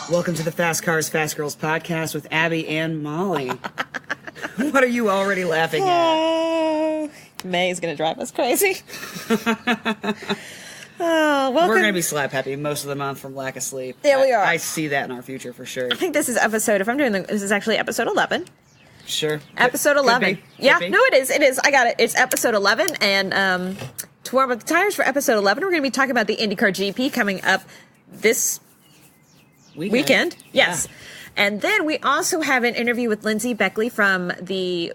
Welcome to the Fast Cars, Fast Girls podcast with Abby and Molly. What are you already laughing at? May's going to drive us crazy. Welcome. We're going to be slap happy most of the month from lack of sleep. Yeah, we are. I see that in our future for sure. I think this is episode, this is actually episode 11. Sure. Episode 11. Could be. Yeah, no, it is. It is. I got it. It's episode 11. And to warm up the tires for episode 11, we're going to be talking about the IndyCar GP coming up this weekend. Yes. Yeah. And then we also have an interview with Lindsey Beckley from the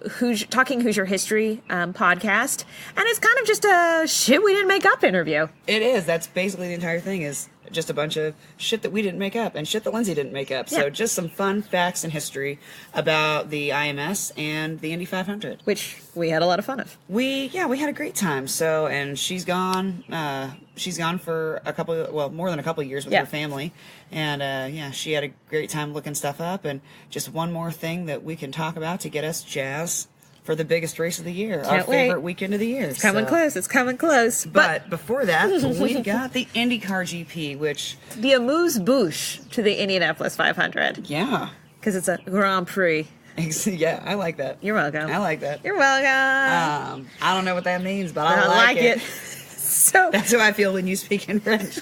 Talking Hoosier History podcast. And it's kind of just a shit we didn't make up interview. It is. That's basically the entire thing, is just a bunch of shit that we didn't make up and shit that Lindsey didn't make up. So just some fun facts and history about the IMS and the Indy 500. Which we had a lot of fun of. We had a great time. So, and she's gone for more than a couple of years with her family. And she had a great time looking stuff up. And just one more thing that we can talk about to get us jazzed for the biggest race of the year, our favorite weekend of the year. It's coming close. It's coming close. But before that, we got the IndyCar GP, which the amuse-bouche to the Indianapolis 500. Yeah, because it's a Grand Prix. Yeah, I like that. You're welcome. I like that. You're welcome. I don't know what that means, but I like it. So that's how I feel when you speak in French.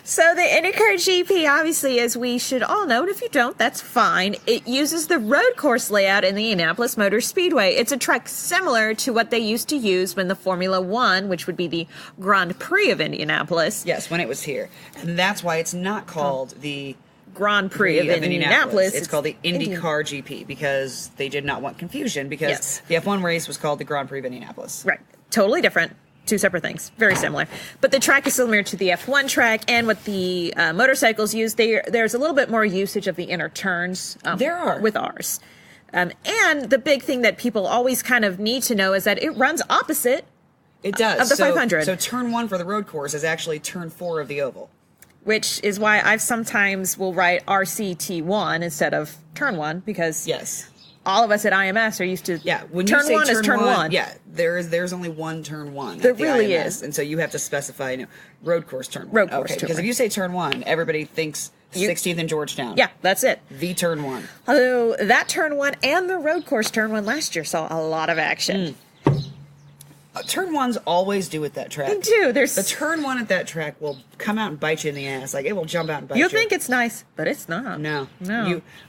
So the IndyCar GP, obviously, as we should all know, and if you don't, that's fine. It uses the road course layout in the Indianapolis Motor Speedway. It's a track similar to what they used to use when the Formula One, which would be the Grand Prix of Indianapolis. Yes, when it was here. And that's why it's not called the Grand Prix of Indianapolis. It's called the IndyCar GP because they did not want confusion, because the F1 race was called the Grand Prix of Indianapolis. Right. Totally different. Two separate things. Very similar. But the track is similar to the F1 track, and what the motorcycles use, there's a little bit more usage of the inner turns. There are. With ours. And the big thing that people always kind of need to know is that it runs opposite It does. Of the 500. So turn 1 for the road course is actually turn 4 of the oval. Which is why I sometimes will write RCT1 instead of turn 1, because all of us at IMS are used to when turn you say 1 is turn 1. Yeah, there's only one turn 1. There really is. And so you have to specify, road course turn 1. Road course turn 1. Because if you say turn 1, everybody thinks 16th and Georgetown. Yeah, that's it. The turn 1. Although that turn 1 and the road course turn 1 last year saw a lot of action. Turn 1s always do at that track. They do. The turn 1 at that track will come out and bite you in the ass. Like, it will jump out and bite you. You'll think it's nice, but it's not. No.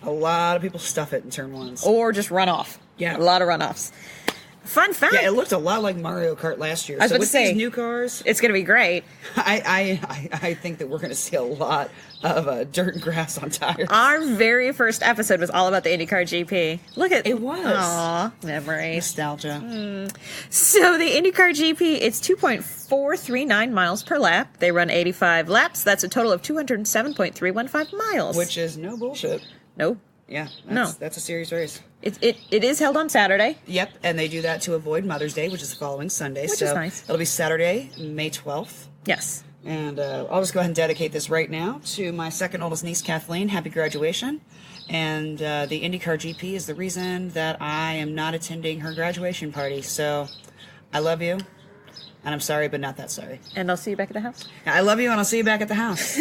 A lot of people stuff it in turn 1s. Or just run off. Yeah. A lot of runoffs. Fun fact. Yeah, it looked a lot like Mario Kart last year. I was about to say, these new cars, it's going to be great. I think that we're going to see a lot of dirt and grass on tires. Our very first episode was all about the IndyCar GP. Look at it was. Aw, memories. Nostalgia. So the IndyCar GP, it's 2.439 miles per lap. They run 85 laps. That's a total of 207.315 miles. Which is no bullshit. No. Yeah. That's a serious race. It is held on Saturday. Yep, and they do that to avoid Mother's Day, which is the following Sunday. Which is nice. It'll be Saturday, May 12th. Yes. And I'll just go ahead and dedicate this right now to my second oldest niece, Kathleen. Happy graduation. And the IndyCar GP is the reason that I am not attending her graduation party. So I love you. And I'm sorry, but not that sorry. And I'll see you back at the house. I love you, and I'll see you back at the house.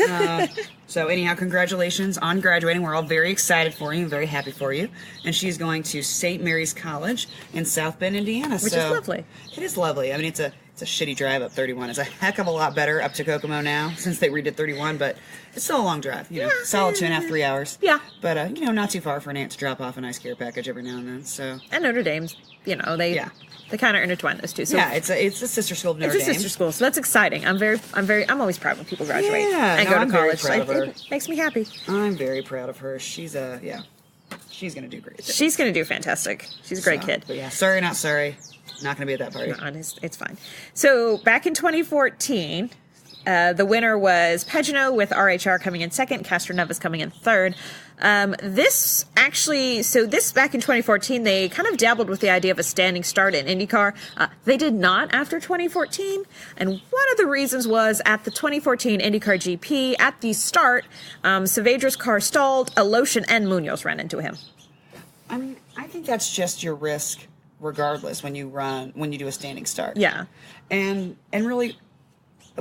So anyhow, congratulations on graduating. We're all very excited for you, very happy for you. And she's going to St. Mary's College in South Bend, Indiana. Which is lovely. It is lovely. I mean, it's a shitty drive up 31. It's a heck of a lot better up to Kokomo now, since they redid 31, but it's still a long drive. Solid 2.5, 3 hours. Yeah. But, not too far for an aunt to drop off a nice care package every now and then. So. And Notre Dame's, they kind of intertwine those two. So it's a sister school of Notre Dame. It's a sister school, so that's exciting. I'm always proud when people graduate and go to I'm college. Very proud of her. It makes me happy. I'm very proud of her. She's she's gonna do great. She's gonna do fantastic. She's a great kid. But yeah, sorry, not sorry. Not gonna be at that party. No, it's fine. So back in 2014. The winner was Pagano, with RHR coming in second, Castroneves coming in third. This back in 2014, they kind of dabbled with the idea of a standing start in IndyCar. They did not after 2014. And one of the reasons was at the 2014 IndyCar GP, at the start, Saavedra's car stalled, Aloshin and Munoz ran into him. I mean, I think that's just your risk regardless when you do a standing start. Yeah. And really,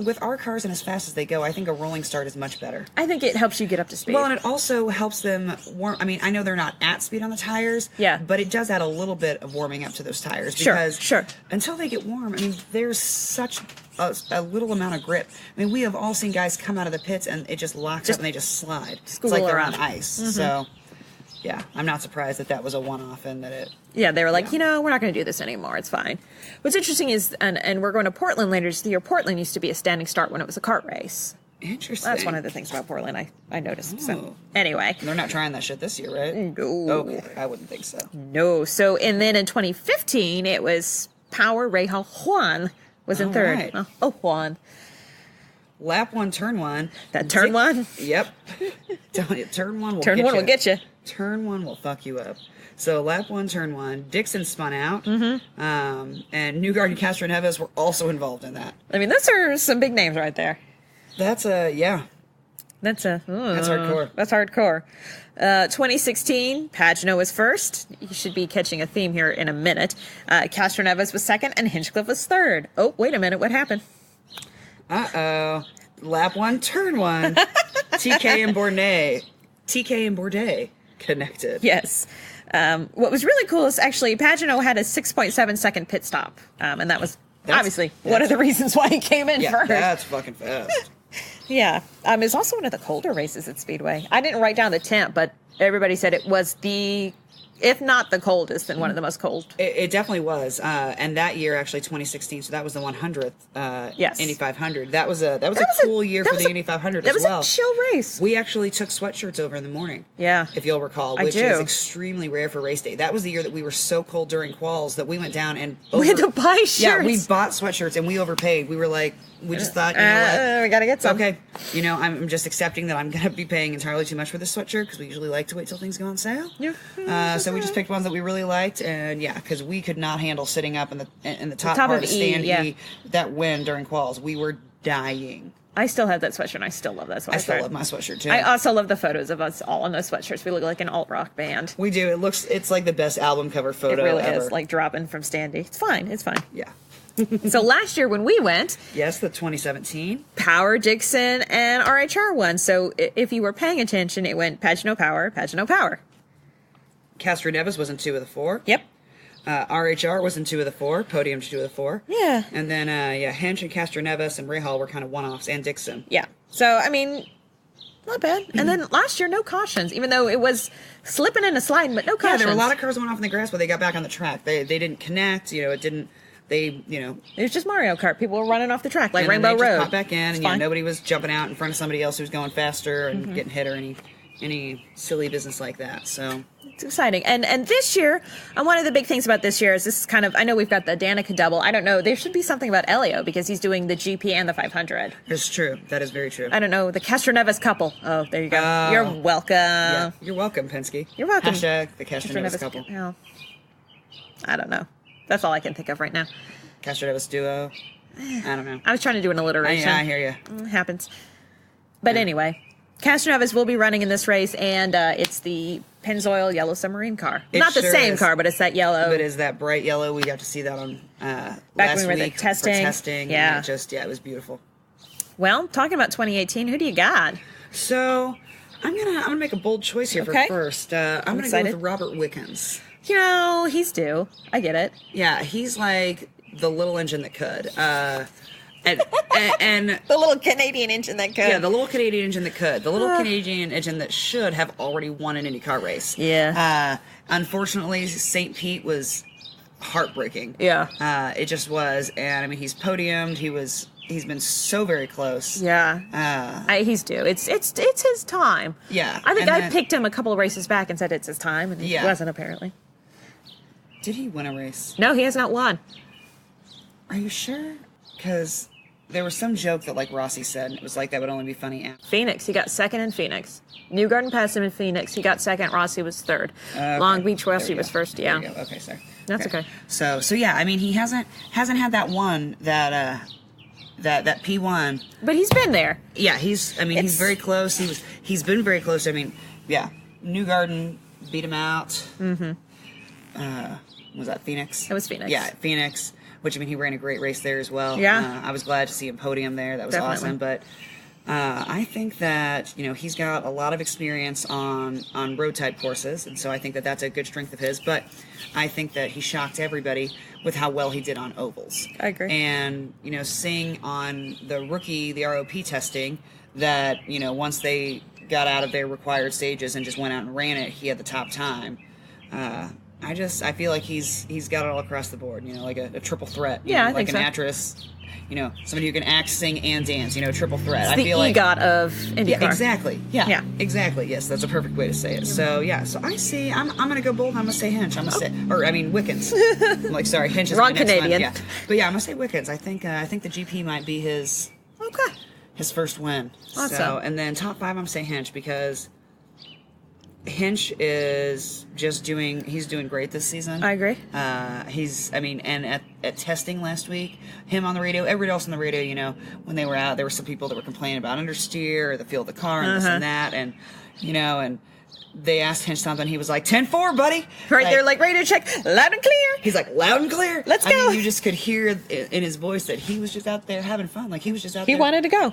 with our cars and as fast as they go, I think a rolling start is much better. I think it helps you get up to speed. Well, and it also helps them warm. I mean, I know they're not at speed on the tires. Yeah. But it does add a little bit of warming up to those tires. Sure, Because sure. until they get warm, I mean, there's such a little amount of grip. I mean, we have all seen guys come out of the pits and it just locks up and they just slide. It's like they're on ice. Mm-hmm. So, yeah, I'm not surprised that was a one-off and that it... Yeah, they were like, we're not going to do this anymore. It's fine. What's interesting is, and we're going to Portland later this year, Portland used to be a standing start when it was a kart race. Interesting. That's one of the things about Portland I noticed. Oh. So, anyway. They're not trying that shit this year, right? No. Okay, I wouldn't think so. No. So, and then in 2015, it was Power Rahal Juan was in third. Right. Oh, Juan. Lap 1, turn 1. That turn 1? Yep. Turn 1 will turn get 1 you. will get you. Turn 1 will fuck you up. So lap 1, turn 1. Dixon spun out. Mm-hmm. And Newgarden and Castroneves were also involved in that. I mean, those are some big names right there. That's That's hardcore. That's hardcore. 2016, Pagenaud was first. You should be catching a theme here in a minute. Castroneves was second, and Hinchcliffe was third. Oh, wait a minute. What happened? Uh-oh. Lap 1, turn 1. TK and Bourdais connected. Yes. What was really cool is actually Pagenaud had a 6.7 second pit stop. And that was obviously one of the reasons why he came in first. That's fucking fast. Yeah. It's also one of the colder races at Speedway. I didn't write down the temp, but everybody said it was if not the coldest, then one of the most cold. It definitely was. And that year, actually, 2016, so that was the 100th Indy 500. That was a cool year for the Indy 500 as well. That was a chill race. We actually took sweatshirts over in the morning. Yeah. If you'll recall, which is extremely rare for race day. That was the year that we were so cold during quals that we went down and... we had to buy shirts. Yeah, we bought sweatshirts and we overpaid. We were like... We just thought, you know what? We got to get some. Okay. You know, I'm just accepting that I'm going to be paying entirely too much for this sweatshirt because we usually like to wait till things go on sale. Yeah. So we just picked ones that we really liked. And yeah, because we could not handle sitting up in the top part of stand E, that wind during quals. We were dying. I still have that sweatshirt, and I still love that sweatshirt. I still love my sweatshirt, too. I also love the photos of us all in those sweatshirts. We look like an alt-rock band. We do. It's like the best album cover photo ever. It really is, like dropping from Standy. It's fine. It's fine. Yeah. So last year when we went... Yes, the 2017. Power, Dixon, and RHR won. So if you were paying attention, it went Pagenaud Power, Pagenaud Power. Castroneves was in 2 of the 4. Yep. RHR was in 2 of the 4. Podium 2 of the 4. Yeah. And then, Hench and Castroneves and Rahal were kind of one-offs, and Dixon. Yeah. So, I mean... Not bad. And then last year, no cautions, even though it was slipping and sliding, but no cautions. Yeah, there were a lot of cars going off in the grass, but they got back on the track. They didn't connect, it didn't... It was just Mario Kart. People were running off the track like and Rainbow then they Road. Just popped back in, and nobody was jumping out in front of somebody else who's going faster and getting hit or any silly business like that. So it's exciting. And this year, one of the big things about this year is this is kind of, I know we've got the Danica double. I don't know. There should be something about Elio because he's doing the GP and the 500. It's true. That is very true. I don't know. The Castroneves couple. Oh, there you go. You're welcome. Yeah, you're welcome, Penske. You're welcome. Hashtag the Castroneves couple. Well, I don't know. That's all I can think of right now. Castroneves duo. I don't know. I was trying to do an alliteration. I hear you. It happens. But anyway, Castroneves will be running in this race, and it's the Pennzoil yellow submarine car. Not the same car, but it's that yellow. But it's that bright yellow. We got to see that on back last when we were week testing. for testing. Yeah. And it was beautiful. Well, talking about 2018, who do you got? So I'm gonna make a bold choice here for first. I'm gonna go with Robert Wickens. He's due. I get it. Yeah, he's like the little engine that could. And the little Canadian engine that could. Yeah, the little Canadian engine that could. The little Canadian engine that should have already won an IndyCar race. Yeah. Unfortunately, St. Pete was heartbreaking. Yeah. It just was. And I mean, he's podiumed. He's been so very close. Yeah. He's due. It's his time. Yeah. I think I picked him a couple of races back and said it's his time, and he wasn't apparently. Did he win a race? No, he has not won. Are you sure? Because there was some joke that like Rossi said, and it was like that would only be funny after. Phoenix. He got second in Phoenix. Newgarden passed him in Phoenix. He got second. Rossi was third. Okay. Long Beach, Rossi was first. Yeah. Okay, sorry. That's okay. So yeah, I mean, he hasn't had that one that P1. But he's been there. Yeah, he's very close. He's been very close. I mean, yeah, Newgarden beat him out. Mm-hmm. Was that Phoenix? It was Phoenix. Yeah, Phoenix. which, I mean, he ran a great race there as well. Yeah. I was glad to see him podium there. That was Definitely. awesome. But I think that, he's got a lot of experience on road type courses, and so I think that that's a good strength of his. But I think that he shocked everybody with how well he did on ovals. I agree. And, seeing on the ROP testing that, once they got out of their required stages and just went out and ran it, he had the top time. I feel like he's got it all across the board, like a triple threat. I like think an so. actress, somebody who can act, sing, and dance, triple threat. It's I the feel like EGOT of IndyCar. yeah, exactly. Yeah, Yeah. exactly. Yes, that's a perfect way to say it. So I'm gonna go bold. I'm gonna say Hinch. Wickens. I'm like, sorry, Hinch is Wrong my next Canadian. one. Yeah, but I'm gonna say Wickens. I think the GP might be his first win. Awesome. So, and then top 5, I'm gonna say Hinch because Hinch is he's doing great this season. I agree. And at testing last week, him on the radio, everybody else on the radio, when they were out, there were some people that were complaining about understeer or the feel of the car and this and that, and, and they asked Hinch something, he was like, 10-4, buddy. Right, they're like, radio check, loud and clear. He's like, loud and clear. Let's go. You just could hear in his voice that he was just out there having fun. Like, he was just out there. He wanted to go.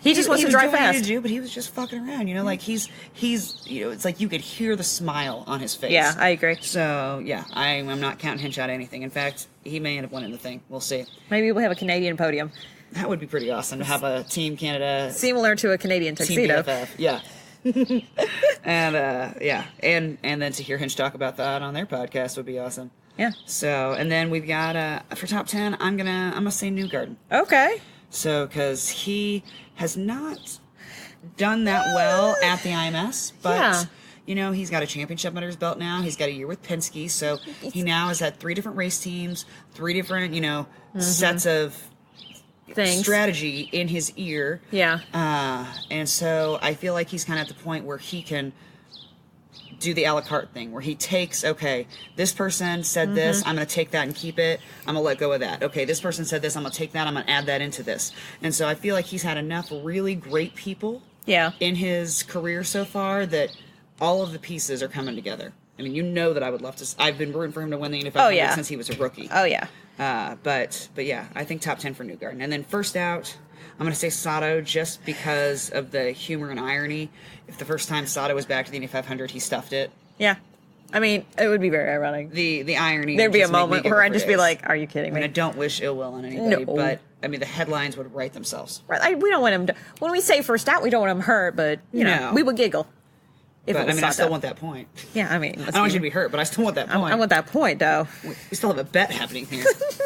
He just wants to drive fast. Do, but he was just fucking around, like he's it's like you could hear the smile on his face. Yeah, I agree. So, I'm not counting Hinch out anything. In fact, he may end up winning the thing. We'll see. Maybe we'll have a Canadian podium. That would be pretty awesome to have a Team Canada. Similar to a Canadian Team tuxedo. BFF. Yeah. and then to hear Hinch talk about that on their podcast would be awesome. Yeah. So, and then we've got for top 10, I'm gonna say Newgarden. Okay. So, because he has not done that well at the IMS, but he's got a championship under his belt now. He's got a year with Penske, so he now has had 3 different race teams, 3 different sets of Things. strategy in his ear. Yeah. And so I feel like he's kind of at the point where he can do the a la carte thing, where he takes, okay, this person said this, I'm going to take that and keep it. I'm going to let go of that. Okay, this person said this, I'm going to take that, I'm going to add that into this. And so I feel like he's had enough really great people in his career so far that all of the pieces are coming together. I mean, that I would love to. I've been rooting for him to win the Indy 500 since he was a rookie. Oh, yeah. But I think top 10 for Newgarden. And then first out, I'm going to say Sato just because of the humor and irony. If the first time Sato was back to the Indy 500, he stuffed it. Yeah. I mean, it would be very ironic. The irony. There'd be a just make me moment giggle where I'd for just be days. like, are you kidding me? I mean, I don't wish ill will on anybody, No. but I mean, the headlines would write themselves. Right. We don't want him to. When we say first out, we don't want him hurt, but, No. we would giggle. If But it I was mean, I still Sato. want that point. Yeah, I mean. I don't want you to be hurt, but I still want that point. I want that point, though. We still have a bet happening here.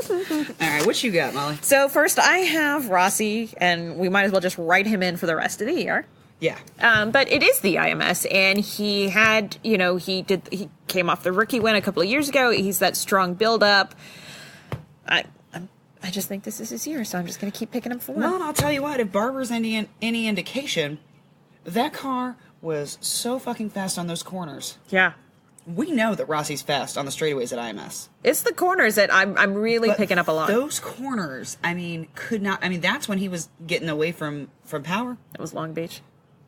All right, what you got, Molly? So first, I have Rossi, and we might as well just write him in for the rest of the year. Yeah. But it is the IMS, and he had, he came off the rookie win a couple of years ago. He's that strong build-up. I just think this is his year, so I'm just going to keep picking him for one. Well, and I'll tell you what, if Barber's any indication, that car was so fucking fast on those corners. Yeah. We know that Rossi's fast on the straightaways at IMS. It's the corners that I'm really But picking up a lot. Those corners, that's when he was getting away from power. It was Long Beach.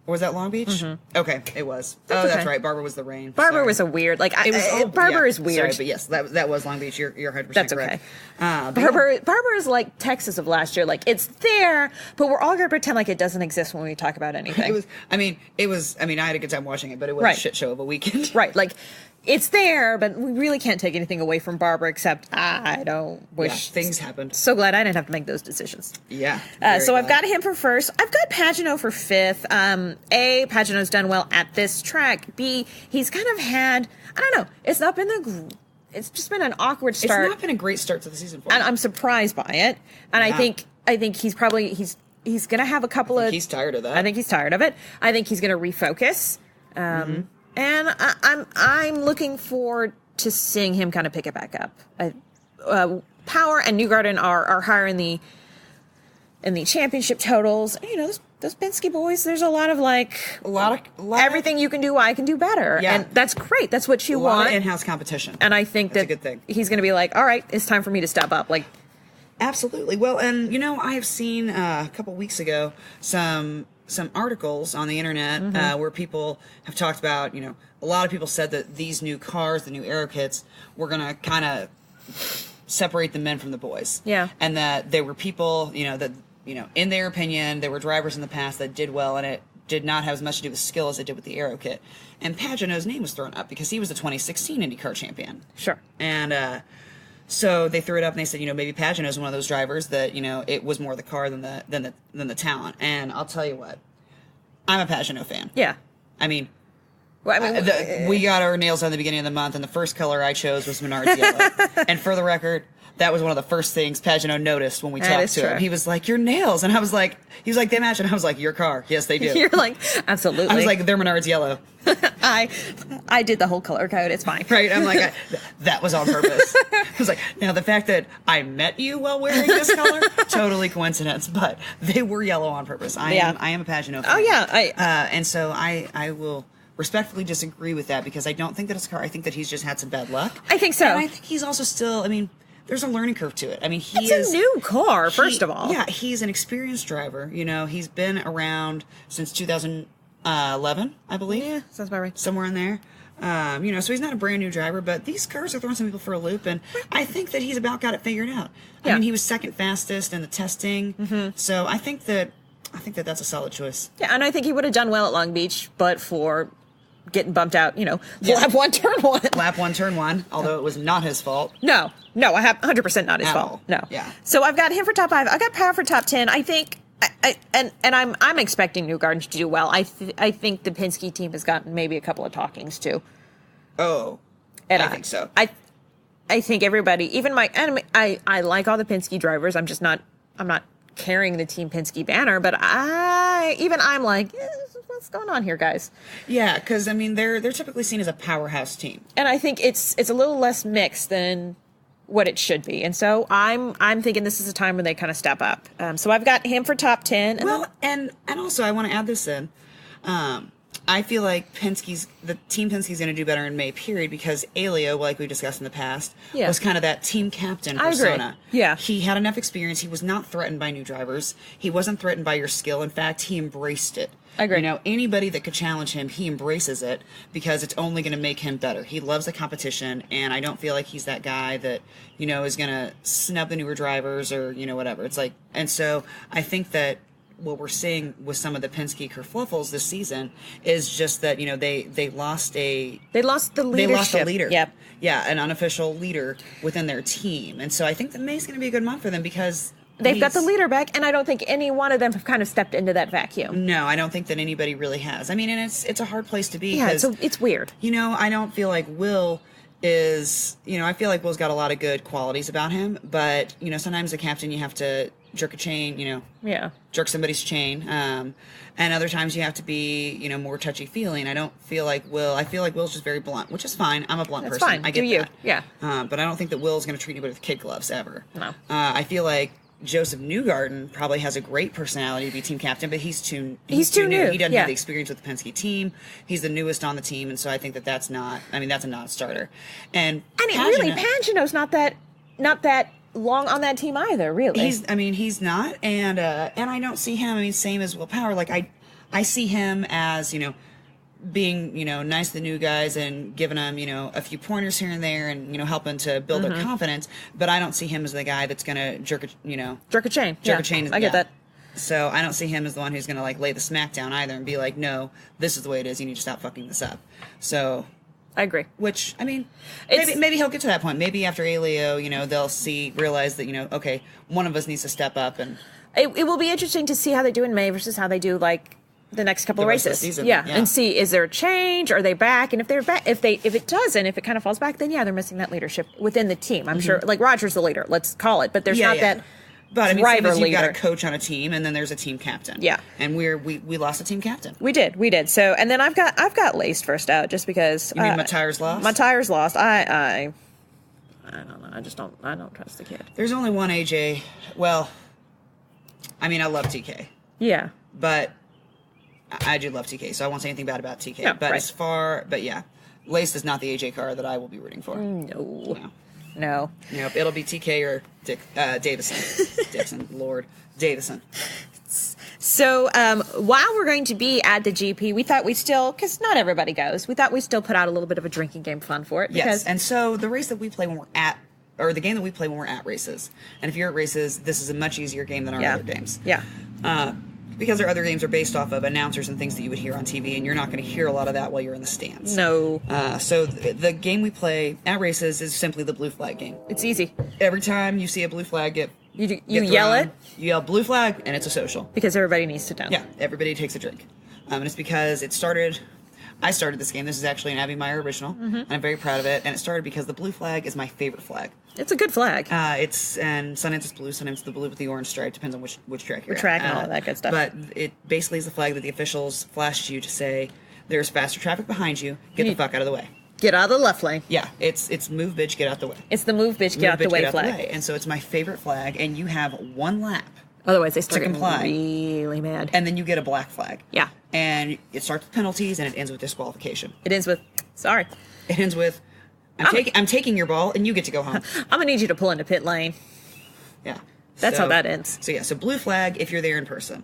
Or was that Long Beach? Mm-hmm. Okay, it was. That's That's okay. right. Barber was the rain. Barber Sorry. was a weird, Barber is weird. Sorry, but yes, that was Long Beach. You're 100% That's correct. okay. Barber is like Texas of last year. Like, it's there, but we're all going to pretend like it doesn't exist when we talk about anything. I had a good time watching it, but it was Right. a shit show of a weekend. Right, like, it's there, but we really can't take anything away from Barber except I don't wish... Yeah, things happened. So glad I didn't have to make those decisions. Yeah. So I've got him for first. I've got Pagenaud for fifth. A, Pagenaud's done well at this track. B, he's kind of had... I don't know. It's not been it's just been an awkward start. It's not been a great start to the season for him. And I'm surprised by it. And I think he's probably... He's going to have a couple of... He's tired of that. I think he's tired of it. I think he's going to refocus. And I'm looking forward to seeing him kind of pick it back up. Power and Newgarden are higher in the championship totals. You know, those Penske boys. There's a lot of everything you can do, I can do better. Yeah. And that's great. That's what you a lot want. of in-house competition. And I think that's that a good thing. He's going to be like, all right, it's time for me to step up. Like, absolutely. Well, and I have seen a couple weeks ago some articles on the internet where people have talked about, a lot of people said that these new cars, the new Aero kits, were going to kind of separate the men from the boys. Yeah. And that there were people, that, in their opinion, there were drivers in the past that did well, and it did not have as much to do with skill as it did with the aero kit. And Pagano's name was thrown up because he was the 2016 IndyCar champion. Sure. And so they threw it up and they said, maybe Pagano's one of those drivers that, it was more the car than the talent. And I'll tell you what, I'm a Pagano fan. Yeah. I mean, well, we got our nails on the beginning of the month, and the first color I chose was Menard's yellow. And for the record, that was one of the first things Pagano noticed when we talked to him. He was like, "Your nails," and I was like, "He was like, they match," and I was like, "Your car, yes, they do." You're like, absolutely. I was like, "They're Menard's yellow." I did the whole color code. It's fine. Right? I'm like, that was on purpose. I was like, now the fact that I met you while wearing this color, totally coincidence, but they were yellow on purpose. I am a Pagano fan. Oh yeah, and so I will respectfully disagree with that because I don't think that it's a car. I think that he's just had some bad luck. I think so. And I think he's also still, there's a learning curve to it. It's a new car, first of all. Yeah, he's an experienced driver. He's been around since 2011, I believe. Yeah, sounds about right. Somewhere in there. So he's not a brand new driver, but these cars are throwing some people for a loop, and I think that he's about got it figured out. Yeah. He was second fastest in the testing, so I think that that's a solid choice. Yeah, and I think he would have done well at Long Beach, but for getting bumped out, lap one, turn one. Lap one, turn one, although it was not his fault. No, I have 100% not his fault. All. No. Yeah. So I've got him for top 5. I got Power for top 10. I think, I'm expecting Newgarden to do well. I think the Penske team has gotten maybe a couple of talkings too. Oh, and I think so. I think everybody, even I like all the Penske drivers. I'm not carrying the Team Penske banner, but I'm like, what's going on here, guys? Yeah, because they're typically seen as a powerhouse team, and I think it's a little less mixed than what it should be, and so I'm thinking this is a time when they kind of step up. So I've got him for top 10. And also I want to add this in. I feel like the Team Penske's going to do better in May, period, because Elio, like we discussed in the past, was kind of that team captain persona. I agree. Yeah. He had enough experience. He was not threatened by new drivers. He wasn't threatened by your skill. In fact, he embraced it. I agree. Anybody that could challenge him, he embraces it because it's only going to make him better. He loves the competition, and I don't feel like he's that guy that, is going to snub the newer drivers or, whatever. It's like, and so I think that what we're seeing with some of the Penske kerfluffles this season is just that they lost the leadership. They lost a leader. Yep. Yeah, an unofficial leader within their team, and so I think that May's going to be a good month for them because they've got the leader back, and I don't think any one of them have kind of stepped into that vacuum. No, I don't think that anybody really has. And it's a hard place to be. Yeah, it's weird. I don't feel like Will is. I feel like Will's got a lot of good qualities about him, but sometimes as a captain you have to jerk a chain, jerk somebody's chain. And other times you have to be, more touchy-feeling. I don't feel like Will. I feel like Will's just very blunt, which is fine. I'm a blunt person. Fine. I get you. that. Yeah. But I don't think that Will's going to treat anybody with kid gloves ever. No. I feel like Joseph Newgarden probably has a great personality to be team captain, but he's too new. He doesn't have the experience with the Penske team. He's the newest on the team, and so I think that's not. That's a non-starter. And really, Pagano's not that long on that team either. Really, he's not, and I don't see him. Same as Will Power. Like I see him as being nice to the new guys and giving them a few pointers here and there and helping to build their confidence, but I don't see him as the guy that's gonna jerk a chain. I get that. So I don't see him as the one who's gonna lay the smack down either and be like, no, this is the way it is, you need to stop fucking this up. So I agree. Which maybe he'll get to that point. Maybe after Elio they'll realize that okay, one of us needs to step up, and it will be interesting to see how they do in May versus how they do the next couple of races. Yeah, and see, is there a change? Are they back? And if they're back, if it doesn't, if it kind of falls back, then they're missing that leadership within the team. I'm sure, Roger's the leader, let's call it, but there's not that. But driver same as leader. You got a coach on a team, and then there's a team captain. Yeah, and we lost a team captain. We did. So, and then I've got Laced first out just because. You mean my tires lost? My tires lost. I don't know. I don't trust the kid. There's only one AJ. Well, I love TK. Yeah, but. I do love TK, so I won't say anything bad about TK. Yeah, but right. Laced is not the AJ car that I will be rooting for. No. Nope, it'll be TK or Davison. Davison. So while we're going to be at the GP, we thought we still, because not everybody goes, we thought we still put out a little bit of a drinking game fun for it. Yes, and so the race that we play when we're at or the game that we play when we're at races. And if you're at races, this is a much easier game than our other games. Yeah. Because our other games are based off of announcers and things that you would hear on TV, and you're not going to hear a lot of that while you're in the stands. No. So the game we play at races is simply the blue flag game. It's easy. Every time you see a blue flag get you thrown, yell it? You yell blue flag, and it's a social. Because everybody needs to know. Yeah, everybody takes a drink. And it's because I started this game. This is actually an Abby Meyer original, and I'm very proud of it. And it started because the blue flag is my favorite flag. It's a good flag. And sometimes it's blue, sometimes it's the blue with the orange stripe. Depends on which track you're at. Track and all of that good stuff. But it basically is the flag that the officials flashed you to say, there's faster traffic behind you. Get the fuck out of the way. Get out of the left lane. Yeah, it's move, bitch, get out the way. It's the move, bitch, get out the way flag. And so it's my favorite flag, and you have one lap. Otherwise, they start getting comply. really mad. And then you get a black flag. Yeah. And it starts with penalties, and it ends with disqualification. It ends with, sorry. It ends with, I'm taking your ball, and you get to go home. I'm going to need you to pull into pit lane. Yeah. That's how that ends. So blue flag if you're there in person.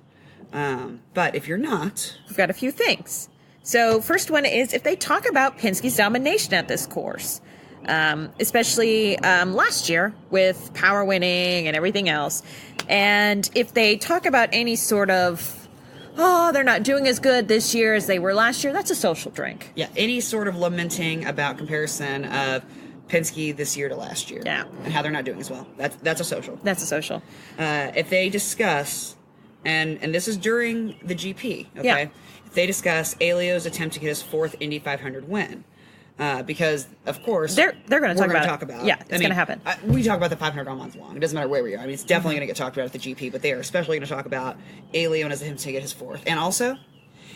But if you're not... We've got a few things. So first one is if they talk about Penske's domination at this course. Especially last year with power winning and everything else. And if they talk about any sort of, they're not doing as good this year as they were last year, that's a social drink. Yeah, any sort of lamenting about comparison of Penske this year to last year. Yeah. And how they're not doing as well. That's a social. That's a social. If they discuss, and this is during the GP, okay? Yeah. If they discuss Elio's attempt to get his 4th Indy 500 win. Because of course they're going to talk about. Yeah, it's going to happen. We talk about the 500 all month long. It doesn't matter where we are. I mean, it's definitely going to get talked about at the GP, but they are especially going to talk about Elio and him to get his 4th. And also,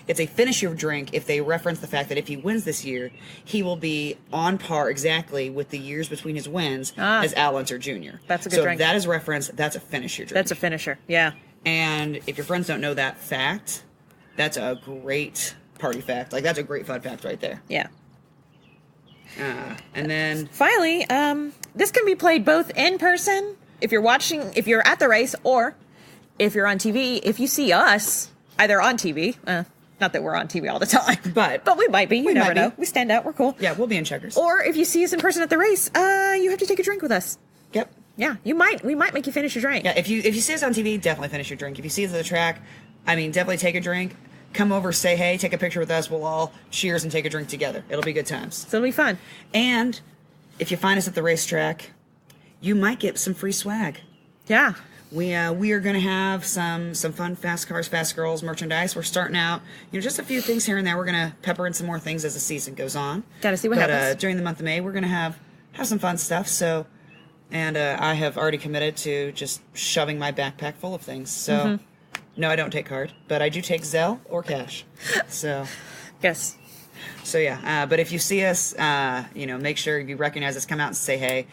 it's a finish your drink if they reference the fact that if he wins this year, he will be on par exactly with the years between his wins as Al Unser Jr. That's a good drink. So that is referenced. That's a finish your drink. That's a finisher. Yeah. And if your friends don't know that fact, that's a great party fact. Like that's a great fun fact right there. Yeah. And then finally, this can be played both in person if you're at the race, or if you're on TV. If you see us either on TV, not that we're on TV all the time, but we might be. You never know. We stand out. We're cool. Yeah, we'll be in checkers. Or if you see us in person at the race, you have to take a drink with us. Yep. Yeah, we might make you finish your drink. Yeah, if you see us on TV, definitely finish your drink. If you see us at the track, definitely take a drink. Come over, say hey, take a picture with us. We'll all cheers and take a drink together. It'll be good times. So it'll be fun. And if you find us at the racetrack, you might get some free swag. Yeah. We are going to have some fun Fast Cars, Fast Girls merchandise. We're starting out, just a few things here and there. We're going to pepper in some more things as the season goes on. Got to see what happens. During the month of May, we're going to have some fun stuff. So, and I have already committed to just shoving my backpack full of things. So, no, I don't take card, but I do take Zelle or cash. So, yes. So yeah, but if you see us, make sure you recognize us. Come out and say hey.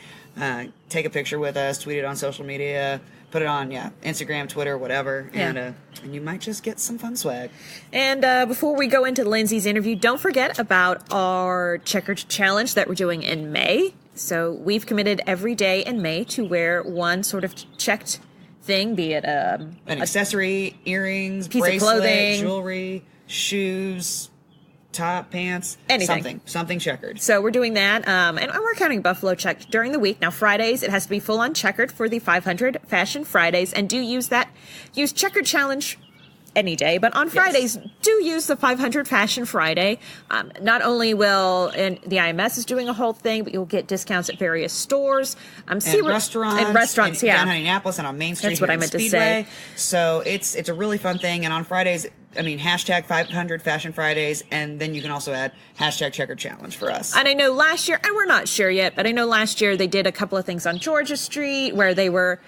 Take a picture with us. Tweet it on social media. Put it on Instagram, Twitter, whatever, and you might just get some fun swag. And before we go into Lindsey's interview, don't forget about our checkered challenge that we're doing in May. So we've committed every day in May to wear one sort of checked thing, be it an accessory, earrings, piece bracelet, of clothing, jewelry, shoes, top, pants, anything. Something checkered. So we're doing that, and we're counting Buffalo checked during the week. Now Fridays, it has to be full on checkered for the 500 Fashion Fridays, and use checkered challenge any day, but on Fridays, do use the 500 Fashion Friday. Not only and the IMS is doing a whole thing, but you'll get discounts at various stores. Restaurants, down in Indianapolis and on Main Street. That's what I meant to say. So it's a really fun thing, and on Fridays, hashtag 500 Fashion Fridays, and then you can also add hashtag checkered challenge for us. And I know last year, and we're not sure yet, but I know last year they did a couple of things on Georgia Street where they were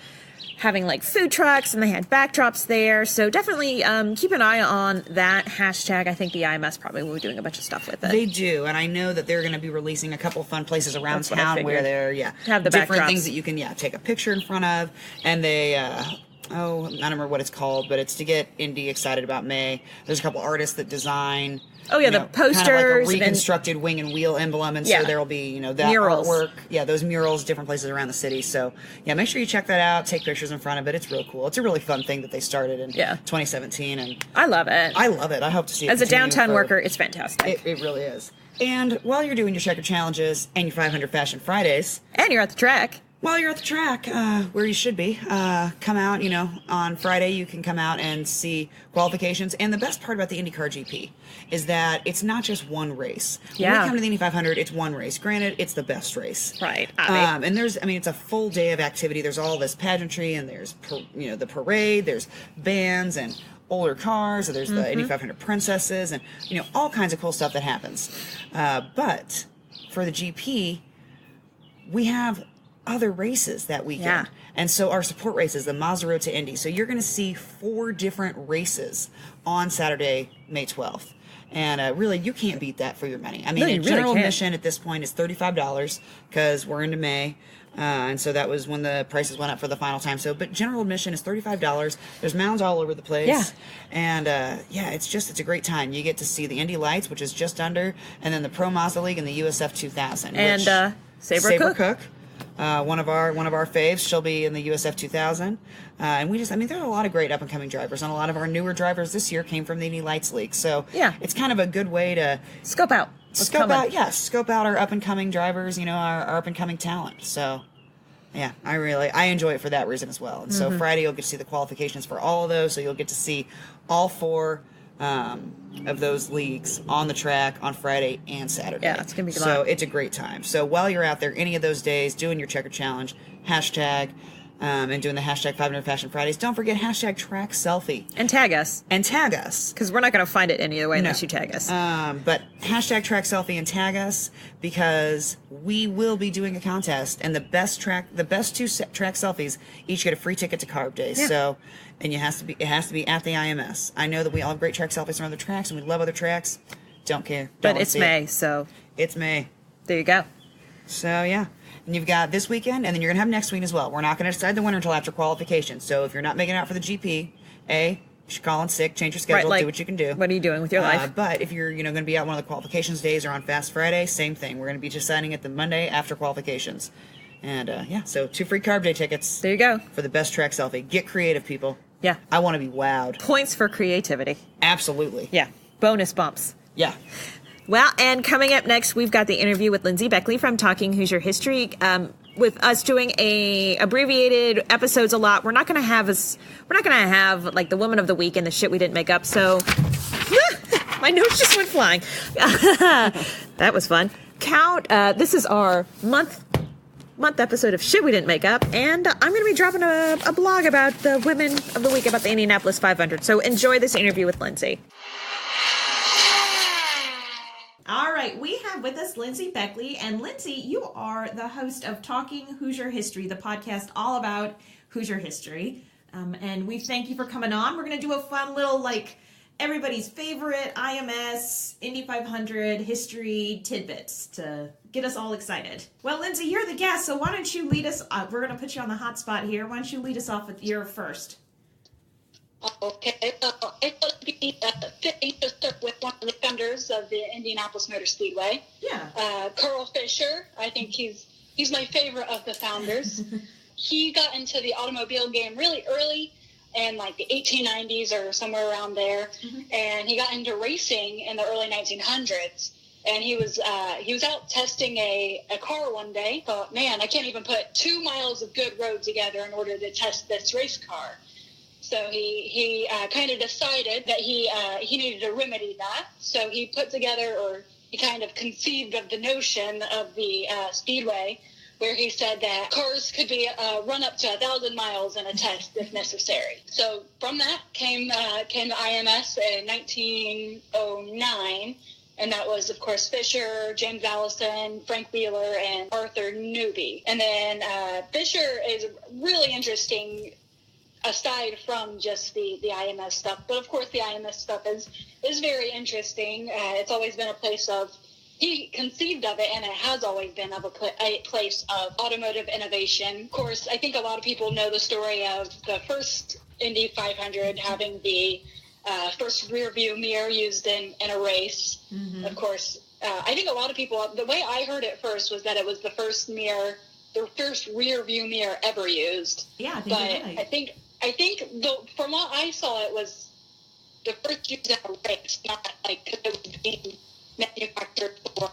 having food trucks and they had backdrops there. So definitely keep an eye on that hashtag. I think the IMS probably will be doing a bunch of stuff with it. They do, and I know that they're going to be releasing a couple fun places around town where they're have the different backdrops. Things that you can take a picture in front of, and they I don't remember what it's called, but it's to get Indy excited about May. There's a couple artists that design. Oh yeah, the posters, kind of like a reconstructed wing and wheel emblem, and so there will be that murals. Artwork. Yeah, those murals, different places around the city. So make sure you check that out. Take pictures in front of it. It's real cool. It's a really fun thing that they started in 2017, and I love it. I love it. I hope to see it. As a downtown worker, it's fantastic. It really is. And while you're doing your checker challenges and your 500 Fashion Fridays, and you're at the track, While you're at the track, where you should be, come out, on Friday you can come out and see qualifications. And the best part about the IndyCar GP is that it's not just one race. When we come to the Indy 500, it's one race. Granted, it's the best race. Right. And it's a full day of activity. There's all this pageantry, and there's, the parade, there's bands and older cars, there's the Indy 500 princesses, and, all kinds of cool stuff that happens. But for the GP, we have other races that weekend. Yeah. And so our support races, the Mazda Road to Indy. So you're going to see 4 different races on Saturday, May 12th. And really, you can't beat that for your money. I mean, No, general really admission at this point is $35 because we're into May. And so that was when the prices went up for the final time. But general admission is $35. There's mounds all over the place. Yeah. And it's a great time. You get to see the Indy Lights, which is just under, and then the Pro Mazda League and the USF 2000. And Sabre Cook. One of our faves. She'll be in the USF 2000. And there's a lot of great up and coming drivers, and a lot of our newer drivers this year came from the Indy Lights League. So it's kind of a good way to scope out our up and coming drivers, our up and coming talent. So I enjoy it for that reason as well. And so Friday you'll get to see the qualifications for all of those. So you'll get to see all 4 of those leagues on the track on Friday and Saturday. Yeah, it's going to be good. So it's a great time. So while you're out there, any of those days, doing your checker challenge, hashtag, and doing the hashtag 500 Fashion Fridays, don't forget hashtag track selfie. And tag us. Because we're not going to find it any other way unless you tag us. But hashtag track selfie and tag us, because we will be doing a contest, and the best 2 track selfies each get a free ticket to Carb Days. Yeah. So, and it has to be at the IMS. I know that we all have great track selfies from other tracks, and we love other tracks. Don't care. But it's May, so it's May. There you go. So yeah. And you've got this weekend, and then you're going to have next week as well. We're not going to decide the winner until after qualification. So if you're not making it out for the GP, you should call in sick, change your schedule, do what you can do. What are you doing with your life? But if you're going to be out one of the qualifications days or on Fast Friday, same thing. We're going to be deciding it the Monday after qualifications. And so 2 free Carb Day tickets. There you go. For the best track selfie. Get creative, people. Yeah. I want to be wowed. Points for creativity. Absolutely. Yeah. Bonus bumps. Yeah. Well, and coming up next, we've got the interview with Lindsey Beckley from Talking Hoosier History. With us doing abbreviated episodes a lot, we're not going to have like the Woman of the Week and the shit we didn't make up. So my notes just went flying. That was fun. This is our month episode of shit we didn't make up, and I'm going to be dropping a blog about the Women of the Week, about the Indianapolis 500. So enjoy this interview with Lindsey. All right, we have with us Lindsey Beckley, and Lindsey, you are the host of Talking Hoosier History, the podcast all about Hoosier history, and we thank you for coming on. We're going to do a fun little, everybody's favorite IMS, Indy 500 history tidbits to get us all excited. Well, Lindsey, you're the guest, so why don't you lead us, we're going to put you on the hot spot here. Why don't you lead us off with your first? Okay, well, it would be fitting to start with one of the founders of the Indianapolis Motor Speedway. Yeah. Carl Fisher. I think he's my favorite of the founders. He got into the automobile game really early in the 1890s or somewhere around there, and he got into racing in the early 1900s. And he was out testing a car one day. Thought, man, I can't even put 2 miles of good road together in order to test this race car. So he kind of decided that he needed to remedy that. So he put together, or he kind of conceived of the notion of the speedway, where he said that cars could be run up to 1,000 miles in a test if necessary. So from that came the IMS in 1909. And that was, of course, Fisher, James Allison, Frank Wheeler, and Arthur Newby. And then Fisher is really interesting, aside from just the IMS stuff. But, of course, the IMS stuff is very interesting. It's always been a place of, he conceived of it, and it has always been of a place of automotive innovation. Of course, I think a lot of people know the story of the first Indy 500 having the first rear view mirror used in a race. Mm-hmm. Of course, I think a lot of people, the way I heard it first was that it was the first rear view mirror ever used. Yeah, I think from what I saw, it was the first used in a race, not because it was being manufactured for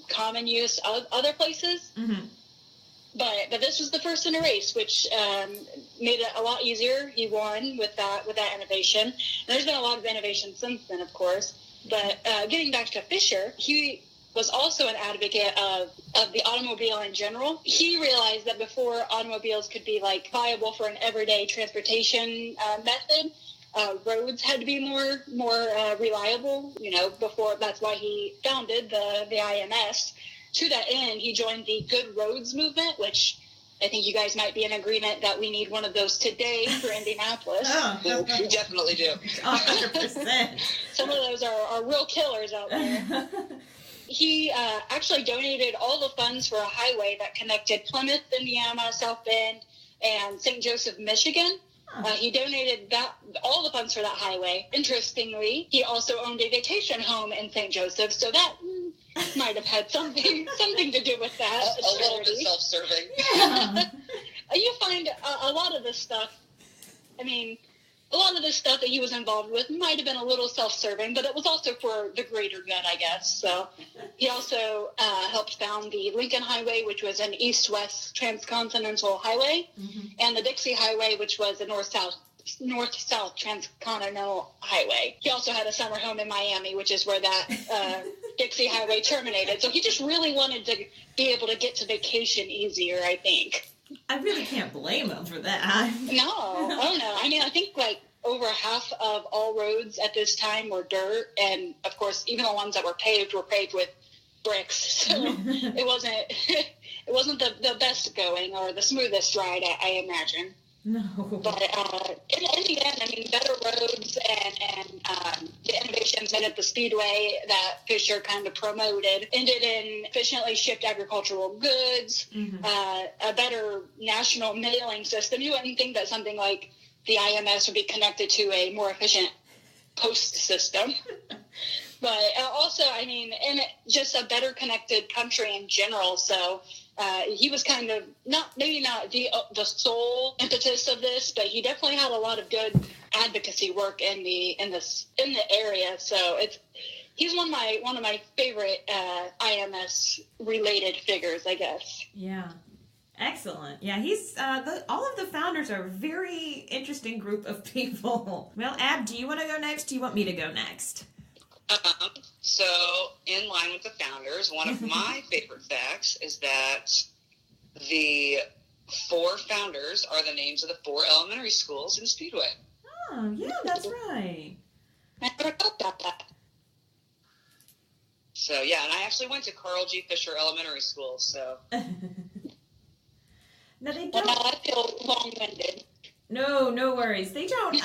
common use of other places. Mm-hmm. But this was the first in a race, which made it a lot easier. He won with that innovation. And there's been a lot of innovation since then, of course. But getting back to Fisher, he was also an advocate of the automobile in general. He realized that before automobiles could be like viable for an everyday transportation method, roads had to be more reliable. You know, before, that's why he founded the IMS. To that end, he joined the Good Roads movement, which I think you guys might be in agreement that we need one of those today for Indianapolis. We definitely do. 100%. Some of those are real killers out there. He actually donated all the funds for a highway that connected Plymouth, Indiana, South Bend, and St. Joseph, Michigan. He donated all the funds for that highway. Interestingly, he also owned a vacation home in St. Joseph, so that might have had something to do with that. A little bit self-serving. Yeah. You find a lot of this stuff, I mean, a lot of the stuff that he was involved with might have been a little self-serving, but it was also for the greater good, I guess. So he also helped found the Lincoln Highway, which was an east-west transcontinental highway, and the Dixie Highway, which was a north-south transcontinental highway. He also had a summer home in Miami, which is where that Dixie Highway terminated. So he just really wanted to be able to get to vacation easier, I think. I really can't blame him for that. No. Oh, no. I mean, I think, like, over half of all roads at this time were dirt. And, of course, even the ones that were paved with bricks. So it wasn't the best going or the smoothest ride, I imagine. No. But in the end, I mean, better roads and the innovations made at the Speedway that Fisher kind of promoted ended in efficiently shipped agricultural goods, a better national mailing system. You wouldn't think that something like the IMS would be connected to a more efficient post system. But also, I mean, and just a better connected country in general. So he was kind of maybe not the sole impetus of this, but he definitely had a lot of good advocacy work in the area. So he's one of my favorite IMS related figures, I guess. Yeah. Excellent. Yeah, he's all of the founders are a very interesting group of people. Well, Ab, do you want to go next? Do you want me to go next? So, in line with the founders, one of my favorite facts is that the 4 founders are the names of the 4 elementary schools in Speedway. Oh, yeah, that's right. I forgot about that. So, yeah, and I actually went to Carl G. Fisher Elementary School, so... No, they Well, don't. now I feel long-winded. No worries. They don't.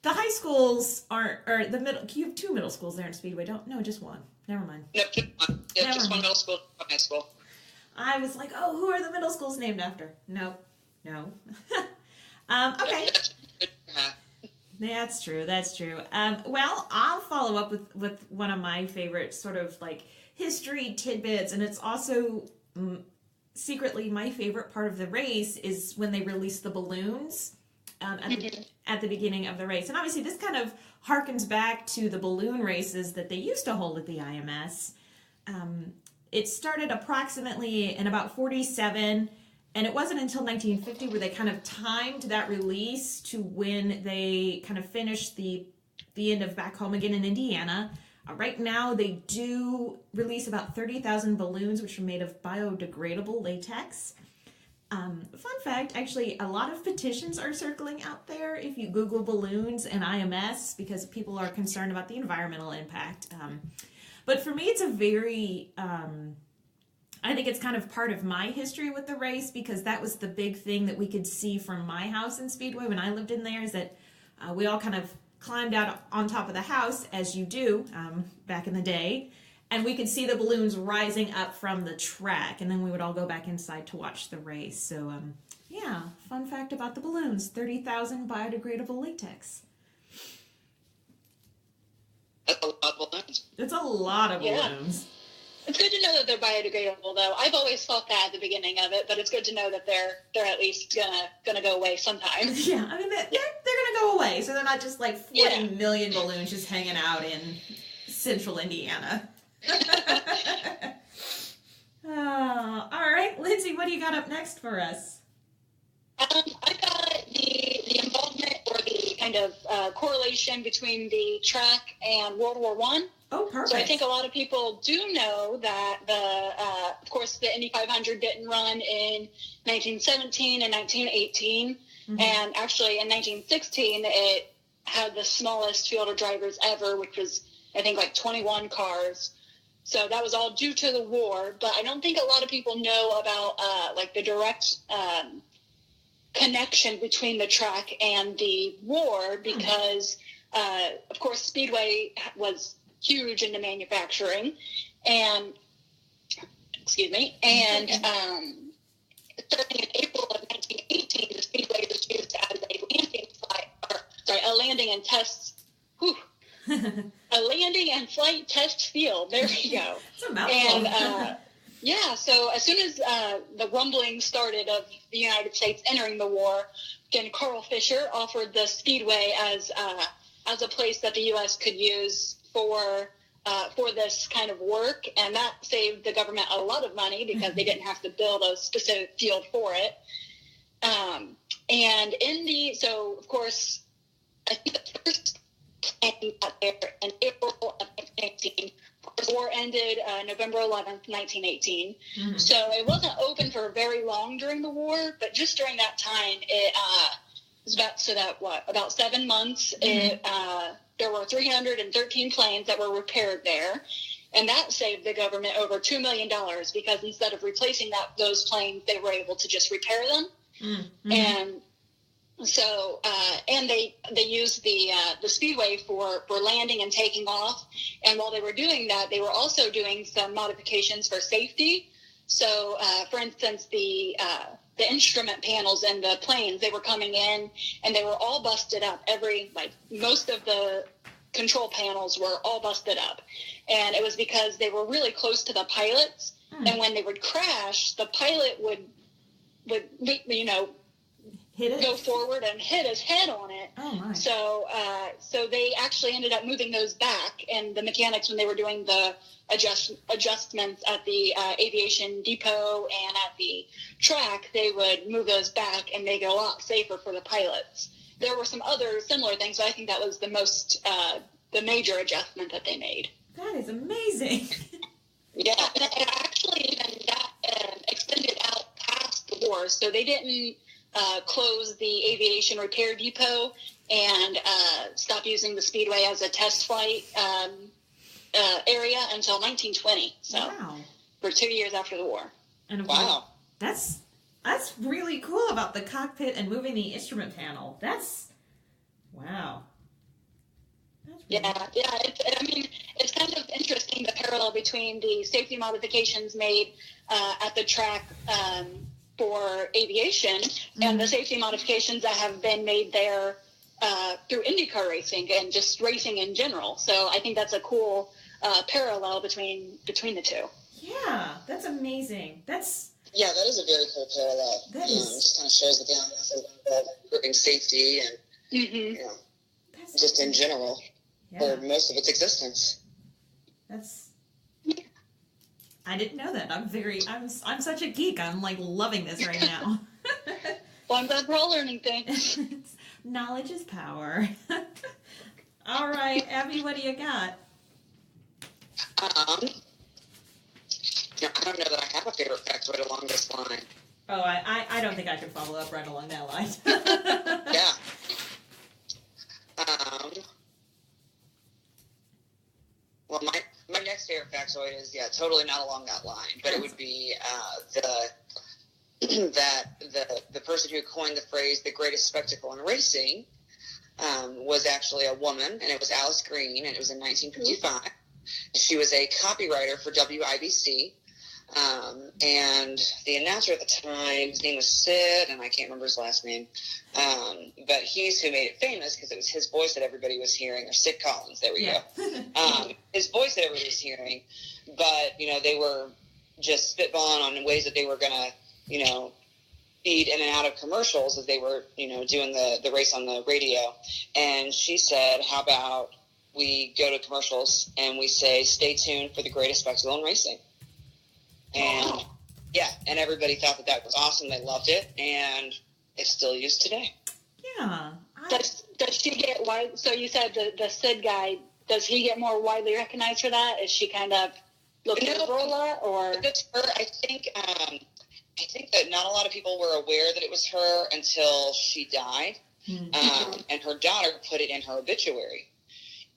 The high schools aren't, or the middle. You have 2 middle schools there in Speedway. No, just one. Never mind. No, just one. Yeah, just one middle school, one high school. I was like, oh, who are the middle schools named after? No. Okay. That's true. Well, I'll follow up with one of my favorite sort of like history tidbits, and it's also secretly my favorite part of the race is when they release the balloons at the beginning of the race. And obviously this kind of harkens back to the balloon races that they used to hold at the IMS. It started approximately in about 47, and it wasn't until 1950 where they kind of timed that release to when they kind of finished the end of Back Home Again in Indiana. Right now, they do release about 30,000 balloons, which are made of biodegradable latex. Fun fact, actually, a lot of petitions are circling out there if you Google balloons and IMS, because people are concerned about the environmental impact. But for me, it's a very, I think it's kind of part of my history with the race, because that was the big thing that we could see from my house in Speedway when I lived in there, is that we all kind of climbed out on top of the house, as you do back in the day, and we could see the balloons rising up from the track, and then we would all go back inside to watch the race. So, yeah, fun fact about the balloons, 30,000 biodegradable latex. That's a lot of balloons. It's a lot of balloons. It's good to know that they're biodegradable, though. I've always thought that at the beginning of it, but it's good to know that they're at least gonna go away sometime. Yeah, I mean they're gonna go away, so they're not just like 40 million balloons just hanging out in central Indiana. All right, Lindsay, what do you got up next for us? I got the involvement or the kind of correlation between the track and World War I. Oh, perfect. So I think a lot of people do know that of course, the Indy 500 didn't run in 1917 and 1918, and actually in 1916 it had the smallest field of drivers ever, which was I think like 21 cars. So that was all due to the war, but I don't think a lot of people know about like the direct connection between the track and the war because, of course, Speedway was huge into manufacturing, and starting in April of 1918, the Speedway was used as a landing and flight test field. There we go. It's a mouthful. And so as soon as the rumbling started of the United States entering the war, then Carl Fisher offered the Speedway as a place that the U.S. could use for this kind of work, and that saved the government a lot of money because they didn't have to build a specific field for it. So of course, I think the first plane got there in April of 1918. The war ended November 11th, 1918. So it wasn't open for very long during the war, but just during that time, it was about 7 months. There were 313 planes that were repaired there, and that saved the government over $2 million because instead of replacing those planes, they were able to just repair them. And so, and they used the Speedway for landing and taking off. And while they were doing that, they were also doing some modifications for safety. So, for instance, the instrument panels in the planes, they were coming in and they were all busted up. Most of the control panels were all busted up. And it was because they were really close to the pilots. And when they would crash, the pilot would go forward and hit his head on it. Oh my. So they actually ended up moving those back, and the mechanics, when they were doing the adjustments at the aviation depot and at the track, they would move those back and make it a lot safer for the pilots. There were some other similar things, but I think that was the major adjustment that they made. That is amazing. Yeah, and actually even that extended out past the war, so they didn't close the aviation repair depot and stop using the Speedway as a test flight area until 1920. So for 2 years after the war. And that's really cool about the cockpit and moving the instrument panel. That's wow. That's really it's kind of interesting, the parallel between the safety modifications made at the track for aviation and the safety modifications that have been made there through IndyCar racing and just racing in general. So I think that's a cool parallel between the two. Yeah, that's amazing. That is a very cool parallel. That is. It just kind of shows the downsides of improving safety and just in general for most of its existence. I didn't know that. I'm such a geek. I'm like loving this right now. Well, I'm glad we're all learning things. Knowledge is power. All right, Abby, what do you got? I don't know that I have a favorite factoid along this line. Oh, I don't think I could follow up right along that line. Yeah. Well, my next favorite factoid is totally not along that line, but it would be the person who coined the phrase "the greatest spectacle in racing" was actually a woman, and it was Alice Green, and it was in 1955. She was a copywriter for WIBC, and the announcer at the time, his name was Sid, and I can't remember his last name, but he's who made it famous because it was his voice that everybody was hearing, or Sid Collins, there we go. His voice that everybody was hearing, but, they were just spitballing on ways that they were going to, feed in and out of commercials as they were, doing the race on the radio. And she said, how about we go to commercials and we say, stay tuned for the greatest spectacle in racing. And and everybody thought that was awesome. They loved it, and it's still used today. Yeah. Does she get wide? So you said the Sid guy. Does he get more widely recognized for that? Is she kind of looked over a lot, or? It's her. I think that not a lot of people were aware that it was her until she died, and her daughter put it in her obituary,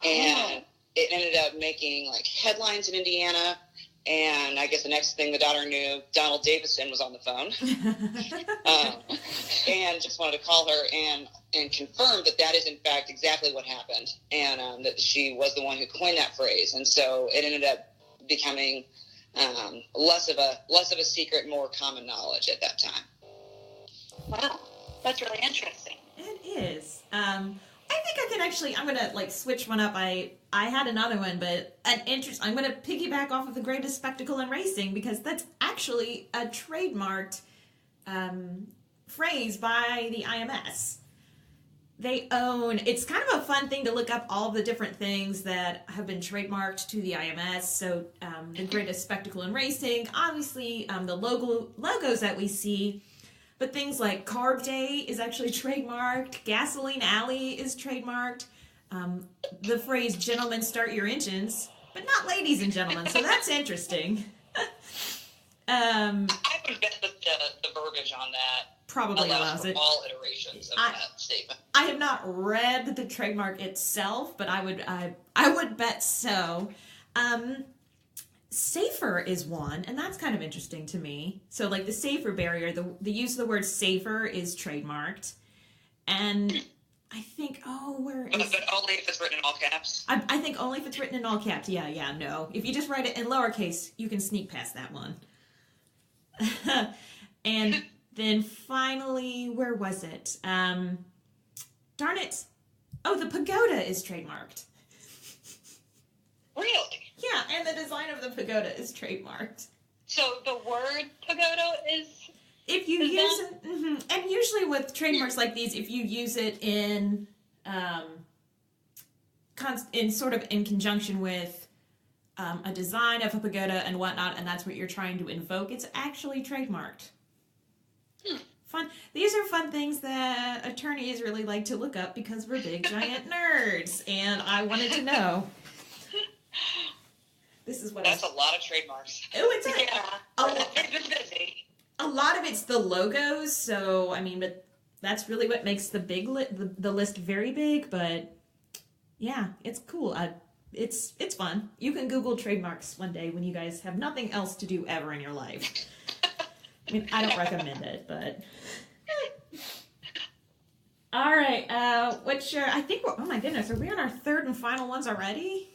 and it ended up making like headlines in Indiana. And I guess the next thing the daughter knew, Donald Davison was on the phone, and just wanted to call her and confirm that is in fact exactly what happened, and that she was the one who coined that phrase. And so it ended up becoming less of a secret, more common knowledge at that time. Wow, that's really interesting. It is. I think I can actually, I'm going to like switch one up. I had another one, but I'm going to piggyback off of the greatest spectacle in racing, because that's actually a trademarked phrase by the IMS. They own, it's kind of a fun thing to look up all of the different things that have been trademarked to the IMS. So the greatest spectacle in racing, obviously the logos that we see. But things like Carb Day is actually trademarked. Gasoline Alley is trademarked. The phrase, gentlemen, start your engines, but not ladies and gentlemen. So that's interesting. I would bet that the verbiage on that probably allows for it. All iterations of that statement. I have not read the trademark itself, but I would bet so. Safer is one, and that's kind of interesting to me. So, like the safer barrier, the use of the word safer is trademarked, and I think but only if it's written in all caps. I think only if it's written in all caps. Yeah, no. If you just write it in lowercase, you can sneak past that one. And then finally, where was it? Darn it! Oh, the pagoda is trademarked. Really? Yeah, and the design of the pagoda is trademarked. So the word pagoda is... If you use it... Mm-hmm. And usually with trademarks like these, if you use it in sort of in conjunction with a design of a pagoda and whatnot, and that's what you're trying to invoke, it's actually trademarked. Fun. These are fun things that attorneys really like to look up because we're big, giant nerds, and I wanted to know. This is what That's a lot of trademarks. Oh, it's busy. A lot of it's the logos, so I mean, but that's really what makes the the list very big. But yeah, it's cool. It's fun. You can Google trademarks one day when you guys have nothing else to do ever in your life. I mean, I don't recommend it, but all right. I think oh my goodness, are we on our third and final ones already?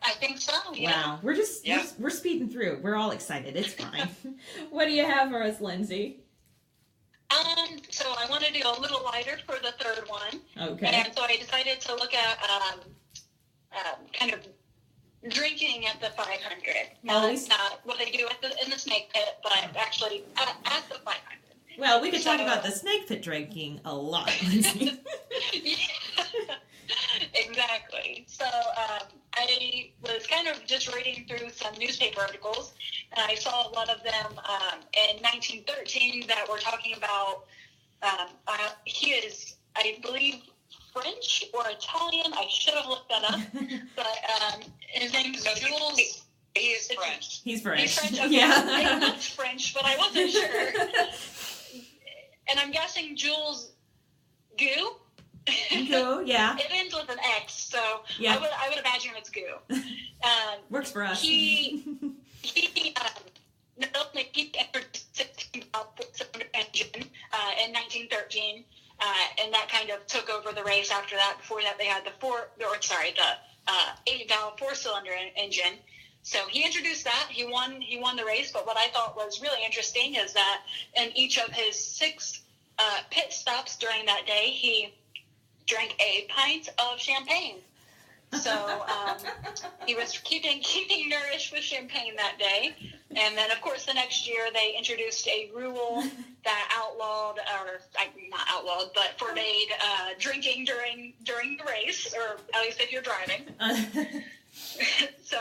I think so, yeah. Wow, we're speeding through. We're all excited. It's fine. What do you have for us, Lindsay? So I want to do a little lighter for the third one. Okay. And so I decided to look at kind of drinking at the 500. Not what they do in the snake pit, but actually at the 500. Well, we could talk about the snake pit drinking a lot, Lindsay. Exactly. So I was kind of just reading through some newspaper articles, and I saw a lot of them in 1913 that were talking about, he is, I believe, French or Italian. I should have looked that up. But his name is Jules. He is French. He's French. He's French. Okay. Yeah. It looks French, but I wasn't sure. And I'm guessing Jules Goo. Goo, yeah. It ends with an X, so yeah. I would imagine it's Goo. Works for us. He not only he introduced the 16-cylinder engine in 1913, and that kind of took over the race after that. Before that, they had the 8-valve 4-cylinder engine. So he introduced that. He won the race. But what I thought was really interesting is that in each of his 6 pit stops during that day, he drank a pint of champagne. So he was keeping nourished with champagne that day. And then, of course, the next year they introduced a rule that outlawed, or not outlawed, but forbade drinking during the race, or at least if you're driving. So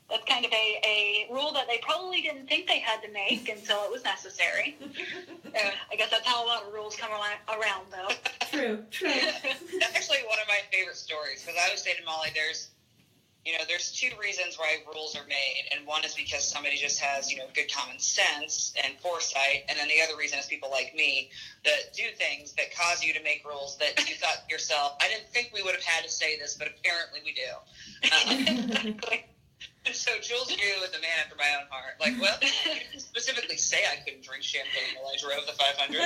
that's kind of a rule that they probably didn't think they had to make until it was necessary. I guess that's how a lot of rules come around, though. True. That's actually one of my favorite stories, because I always say to Molly, there's two reasons why rules are made, and one is because somebody just has, good common sense and foresight, and then the other reason is people like me that do things that cause you to make rules that you thought to yourself, I didn't think we would have had to say this, but apparently we do. Exactly. And so Jules Gu is a man after my own heart. Like, well, you didn't specifically say I couldn't drink champagne while I drove the 500.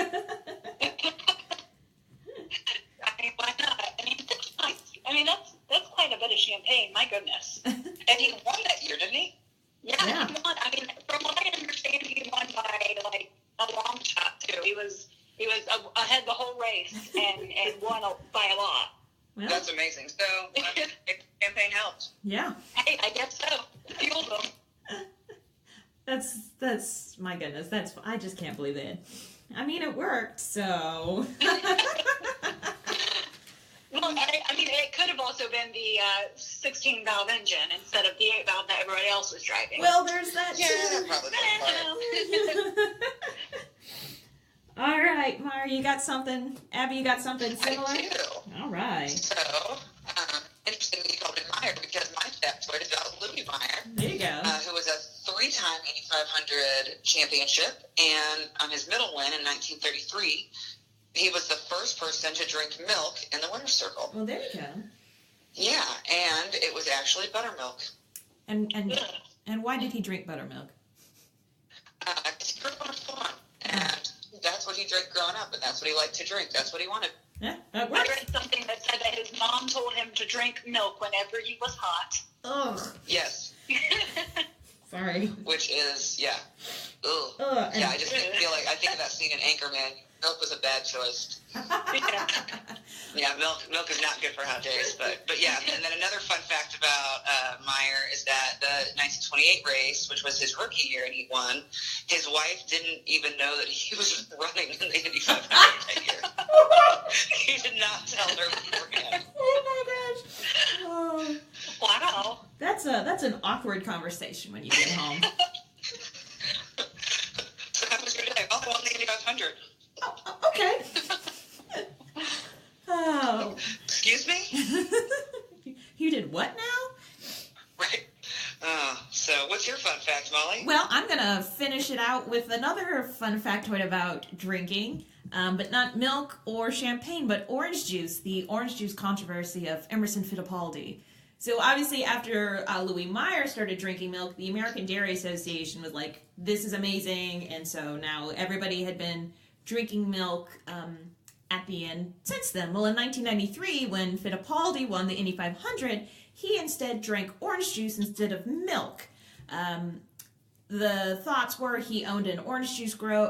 I mean, why not? I mean, that's nice. I mean, that's quite a bit of champagne. My goodness. And he won that year, didn't he? Yeah, he won. I mean, from what I understand, he won by like a long shot too. He was ahead the whole race and won by a lot. Well, that's amazing. So, campaign helped. Yeah. Hey, I guess so. Fueled them. That's my goodness. I just can't believe it. I mean, it worked, so. Well, I mean, it could have also been the 16-valve engine instead of the 8-valve that everybody else was driving. Well, there's that too. Yeah, that probably was part. All right, Mara, you got something? Abby, you got something similar? I do. All right. So, interestingly, you called it Meyer because my factoid is about Louis Meyer. There you go. Who was a 3-time Indy 500 championship, and on his middle win in 1933, he was the first person to drink milk in the winner's circle. Well, there you go. Yeah, and it was actually buttermilk. And why did he drink buttermilk? He grew up on a farm, and that's what he drank growing up, and that's what he liked to drink. That's what he wanted. Yeah, that I works. read something that said that his mom told him to drink milk whenever he was hot. Ugh. Yes. Sorry. Which is, yeah. Ugh. Ugh. Yeah, I just feel like I think of that scene in Anchorman. Milk was a bad choice. Yeah, milk is not good for hot days, but yeah. And then another fun fact about Meyer is that the 1928 race, which was his rookie year and he won, his wife didn't even know that he was running in the Indy 500 that year. He did not tell her beforehand. Oh my gosh. Oh. Wow. That's an awkward conversation when you get home. So that was your day. Oh, I won the Indy 500. Oh, okay. Oh. Excuse me? You did what now? Right. So what's your fun fact, Molly? Well, I'm going to finish it out with another fun factoid about drinking, but not milk or champagne, but orange juice, the orange juice controversy of Emerson Fittipaldi. So obviously after Louis Meyer started drinking milk, the American Dairy Association was like, this is amazing, and so now everybody had been drinking milk at the end since then. Well, in 1993, when Fittipaldi won the Indy 500, he instead drank orange juice instead of milk. The thoughts were he owned an orange tree grove.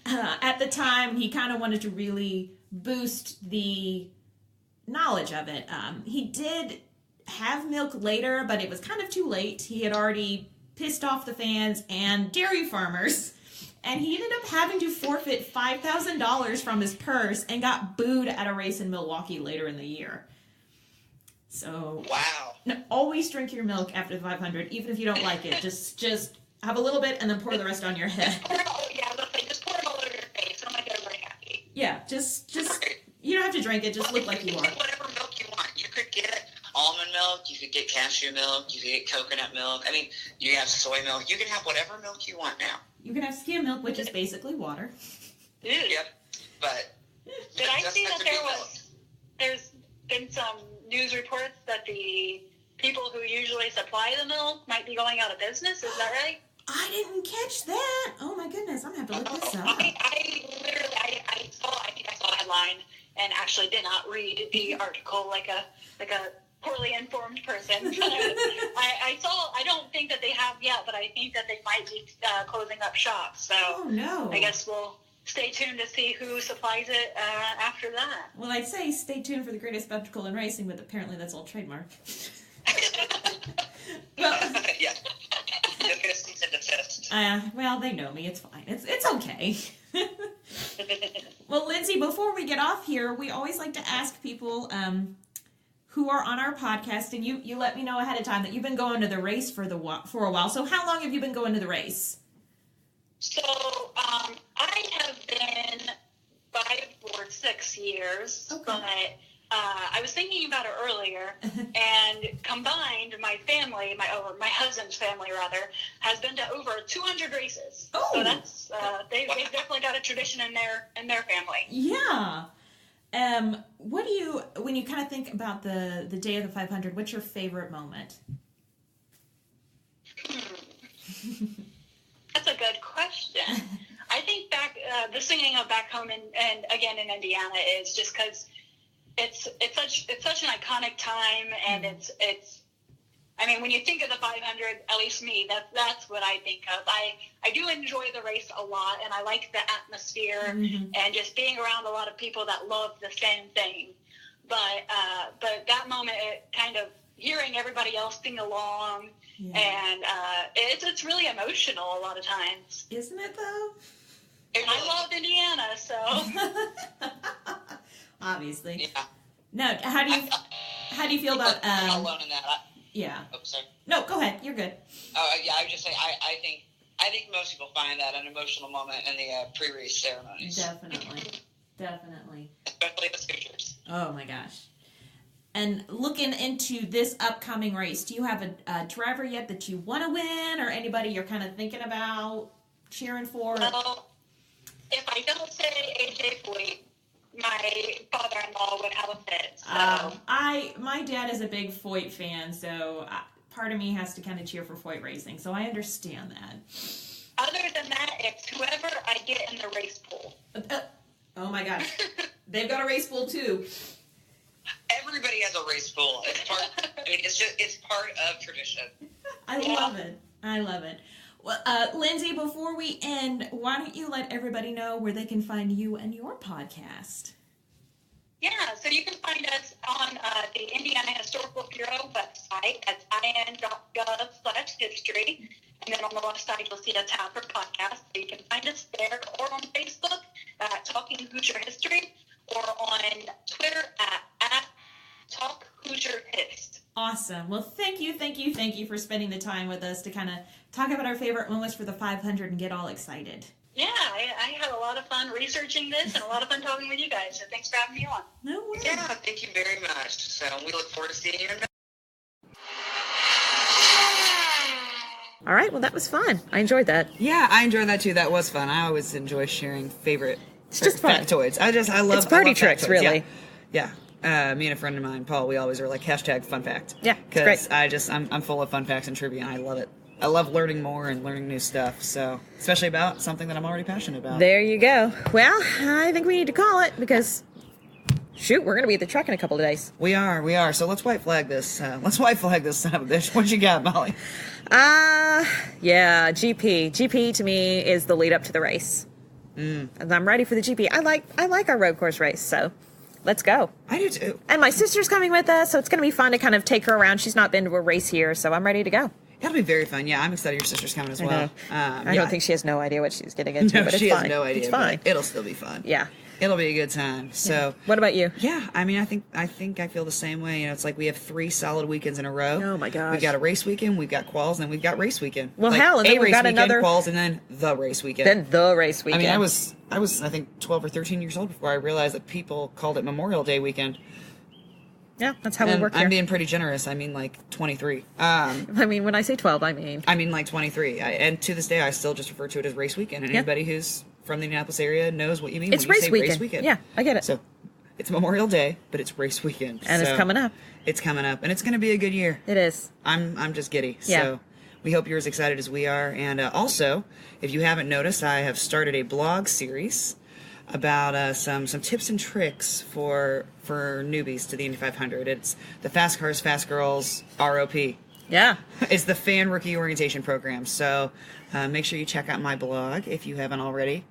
At the time, he kind of wanted to really boost the knowledge of it. He did have milk later, but it was kind of too late. He had already pissed off the fans and dairy farmers, and he ended up having to forfeit $5,000 from his purse and got booed at a race in Milwaukee later in the year. So, wow. No, always drink your milk after the 500, even if you don't like it. Just have a little bit and then pour the rest on your head. Just pour it all over your face. I'm like very happy. Yeah, just you don't have to drink it. Just look like you are. Whatever milk you want. You could get almond milk. You could get cashew milk. You could get coconut milk. I mean, you can have soy milk. You can have whatever milk you want now. You can have skim milk, which is basically water. Yep. But did I see that there's been some news reports that the people who usually supply the milk might be going out of business? Is that right? I didn't catch that. Oh my goodness, I'm gonna have to look this up. I think I saw a headline and actually did not read the article like a poorly informed person. I don't think that they have yet, but I think that they might be closing up shop. So oh no. I guess we'll stay tuned to see who supplies it after that. Well, I'd say stay tuned for the greatest spectacle in racing, but apparently that's all trademark. Well, yeah. You're gonna cease and desist. Well, they know me. It's fine. It's okay. Well, Lindsay, before we get off here, we always like to ask people who are on our podcast, and you let me know ahead of time that you've been going to the race for a while. So how long have you been going to the race? So I have been 5 or 6 years, Okay. but I was thinking about it earlier, and combined, my family, my husband's family rather, has been to over 200 races. Oh. So that's they've definitely got a tradition in their family. Yeah. What do you, when you kind of think about the day of the 500, what's your favorite moment? That's a good question. I think the singing of Back Home and again in Indiana is just because it's such an iconic time, and it's I mean, when you think of the 500, at least me, that's what I think of. I do enjoy the race a lot, and I like the atmosphere and just being around a lot of people that love the same thing. But that moment, it kind of hearing everybody else sing along, and it's really emotional a lot of times. Isn't it though? And I love Indiana, so Obviously. Yeah. No, how do you feel about I'm not alone in that. Yeah. Oh, sorry. No, go ahead. You're good. Oh, yeah. I would just say I think most people find that an emotional moment in the pre-race ceremonies. Definitely. Especially the Hoosiers. Oh my gosh. And looking into this upcoming race, do you have a driver yet that you want to win, or anybody you're kind of thinking about cheering for? Well, if I don't say AJ Foyt, my father-in-law would have a fit. So. My dad is a big Foyt fan, so part of me has to kind of cheer for Foyt racing, so I understand that. Other than that, it's whoever I get in the race pool. Oh my gosh. They've got a race pool too. Everybody has a race pool. It's part. I mean, it's part of tradition. I love it. Well, Lindsay, before we end, why don't you let everybody know where they can find you and your podcast? Yeah, so you can find us on the Indiana Historical Bureau website at in.gov/history. And then on the left side, you'll see a tab for podcast. So you can find us there, or on Facebook at Talking Hoosier History, or on Twitter at Talk Hoosier Hist. Awesome. Well, thank you for spending the time with us to kind of talk about our favorite moments for the 500 and get all excited. Yeah, I had a lot of fun researching this and a lot of fun talking with you guys. So thanks for having me on. No worries. Yeah, thank you very much. So we look forward to seeing you in All right. Well, that was fun. I enjoyed that. Yeah, I enjoyed that too. That was fun. I always enjoy sharing favorite It's just fun. factoids. I love It's party I love tricks, factoids. really. Yeah. Me and a friend of mine, Paul, we always are like #fun fact. Yeah, it's Because I'm full of fun facts and trivia, and I love it. I love learning more and learning new stuff. So, especially about something that I'm already passionate about. There you go. Well, I think we need to call it because, shoot, we're going to be at the truck in a couple of days. We are. So let's white flag this. Let's white flag this son of a bitch. What you got, Molly? Yeah, GP. GP to me is the lead up to the race. And I'm ready for the GP. I like our road course race, so let's go. I do too. And my sister's coming with us, so it's going to be fun to kind of take her around. She's not been to a race here, so I'm ready to go. That'll be very fun. Yeah, I'm excited your sister's coming as well. I don't think she has no idea what she's getting into, No, but it's she fine. has no idea. It's fine. But it'll still be fun. Yeah. It'll be a good time. So, What about you? yeah, I mean, I think I feel the same way. You know, it's like we have 3 solid weekends in a row. Oh my gosh. We've got a race weekend, we've got quals, and then we've got race weekend. Well, like, hell, and then a we've race got weekend, another quals, and then the race weekend. Then the race weekend. I mean, I was I think 12 or 13 years old before I realized that people called it Memorial Day weekend. Yeah, that's how we And work here. I'm being pretty generous. I mean, like 23. I mean, when I say 12, I mean like 23. And to this day, I still just refer to it as race weekend. And Yeah. anybody who's from the Indianapolis area knows what you mean It's when you race say weekend. race weekend. Yeah, I get it. So it's Memorial Day, but it's race weekend. And it's So coming up. It's coming up, and it's going to be a good year. It is. I'm just giddy. Yeah. So we hope you're as excited as we are. And also, if you haven't noticed, I have started a blog series about some tips and tricks for newbies to the Indy 500. It's the Fast Cars, Fast Girls ROP. Yeah. It's the fan rookie orientation program. So make sure you check out my blog if you haven't already.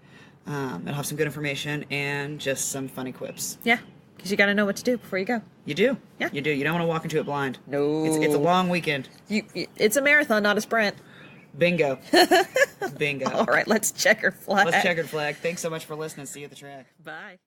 It'll have some good information and just some funny quips. Yeah. Because you got to know what to do before you go. You do. Yeah. You do. You don't want to walk into it blind. No. It's a long weekend. It's a marathon, not a sprint. Bingo. Bingo. All right, let's check her flag. Let's checkered flag. Thanks so much for listening. See you at the track. Bye.